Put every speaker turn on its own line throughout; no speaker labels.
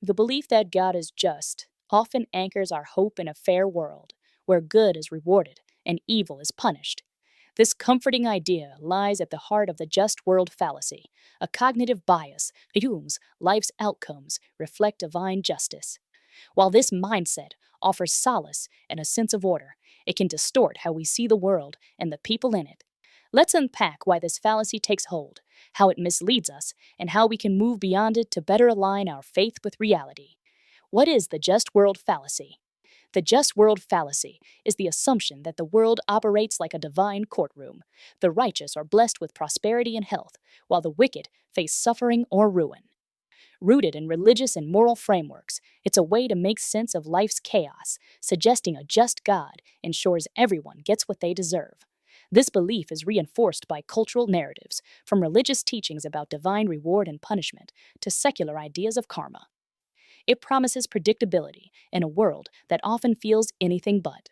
The belief that God is just often anchors our hope in a fair world, where good is rewarded and evil is punished. This comforting idea lies at the heart of the just world fallacy, a cognitive bias that assumes life's outcomes reflect divine justice. While this mindset offers solace and a sense of order, it can distort how we see the world and the people in it. Let's unpack why this fallacy takes hold, how it misleads us, and how we can move beyond it to better align our faith with reality. What is the just world fallacy? The just world fallacy is the assumption that the world operates like a divine courtroom. The righteous are blessed with prosperity and health, while the wicked face suffering or ruin. Rooted in religious and moral frameworks, it's a way to make sense of life's chaos, suggesting a just God ensures everyone gets what they deserve. This belief is reinforced by cultural narratives, from religious teachings about divine reward and punishment to secular ideas of karma. It promises predictability in a world that often feels anything but.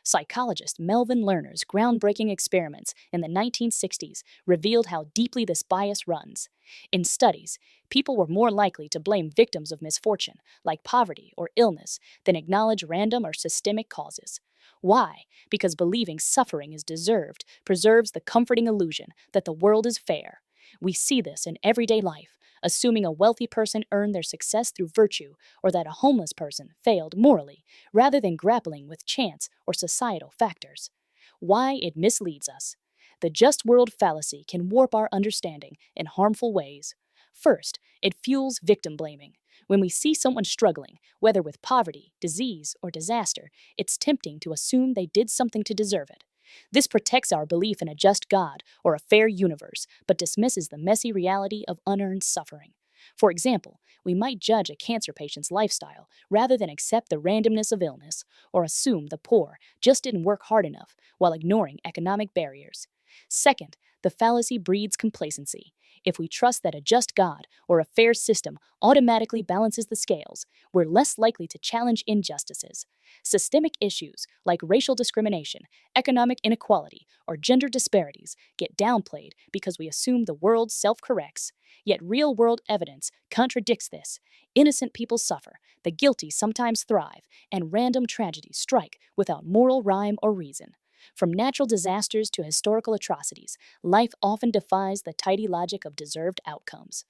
Psychologist Melvin Lerner's groundbreaking experiments in the 1960s revealed how deeply this bias runs. In studies, people were more likely to blame victims of misfortune, like poverty or illness, than acknowledge random or systemic causes. Why? Because believing suffering is deserved preserves the comforting illusion that the world is fair. We see this in everyday life, assuming a wealthy person earned their success through virtue or that a homeless person failed morally, rather than grappling with chance or societal factors. Why it misleads us. The just world fallacy can warp our understanding in harmful ways. First, it fuels victim blaming. When we see someone struggling, whether with poverty, disease, or disaster, it's tempting to assume they did something to deserve it. This protects our belief in a just God or a fair universe, but dismisses the messy reality of unearned suffering. For example, we might judge a cancer patient's lifestyle rather than accept the randomness of illness, or assume the poor just didn't work hard enough while ignoring economic barriers. Second, the fallacy breeds complacency. If we trust that a just God or a fair system automatically balances the scales, we're less likely to challenge injustices. Systemic issues like racial discrimination, economic inequality, or gender disparities get downplayed because we assume the world self-corrects. Yet real-world evidence contradicts this. Innocent people suffer, the guilty sometimes thrive, and random tragedies strike without moral rhyme or reason. From natural disasters to historical atrocities, life often defies the tidy logic of deserved outcomes.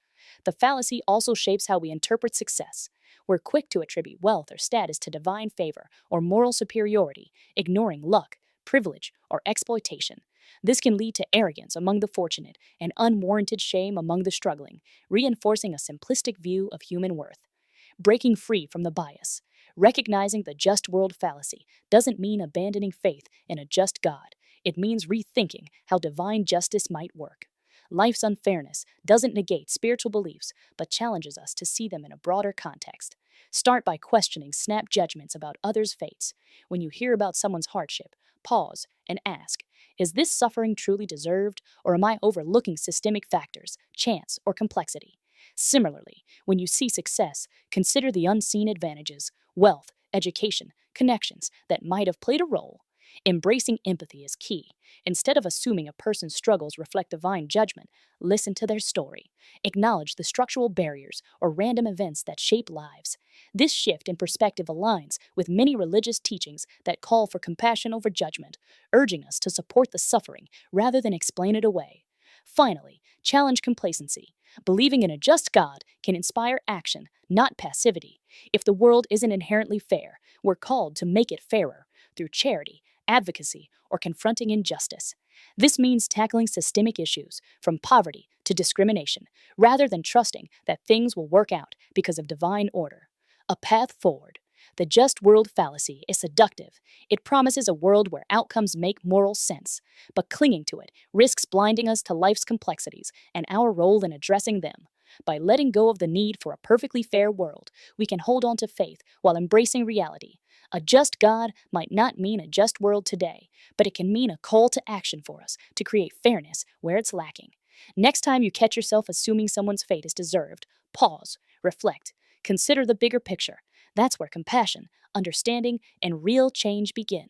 The fallacy also shapes how we interpret success. We're quick to attribute wealth or status to divine favor or moral superiority, ignoring luck, privilege, or exploitation. This can lead to arrogance among the fortunate and unwarranted shame among the struggling, reinforcing a simplistic view of human worth. Breaking free from the bias. Recognizing the just world fallacy doesn't mean abandoning faith in a just God. It means rethinking how divine justice might work. Life's unfairness doesn't negate spiritual beliefs, but challenges us to see them in a broader context. Start by questioning snap judgments about others' fates. When you hear about someone's hardship, pause and ask, is this suffering truly deserved, or am I overlooking systemic factors, chance, or complexity? Similarly, when you see success, consider the unseen advantages, wealth, education, connections that might have played a role. Embracing empathy is key. Instead of assuming a person's struggles reflect divine judgment, listen to their story. Acknowledge the structural barriers or random events that shape lives. This shift in perspective aligns with many religious teachings that call for compassion over judgment, urging us to support the suffering rather than explain it away. Finally, challenge complacency. Believing in a just God can inspire action, not passivity. If the world isn't inherently fair, we're called to make it fairer through charity, advocacy, or confronting injustice. This means tackling systemic issues, from poverty to discrimination, rather than trusting that things will work out because of divine order. A path forward. The just world fallacy is seductive. It promises a world where outcomes make moral sense, but clinging to it risks blinding us to life's complexities and our role in addressing them. By letting go of the need for a perfectly fair world, we can hold on to faith while embracing reality. A just God might not mean a just world today, but it can mean a call to action for us to create fairness where it's lacking. Next time you catch yourself assuming someone's fate is deserved, pause, reflect, consider the bigger picture. That's where compassion, understanding, and real change begin.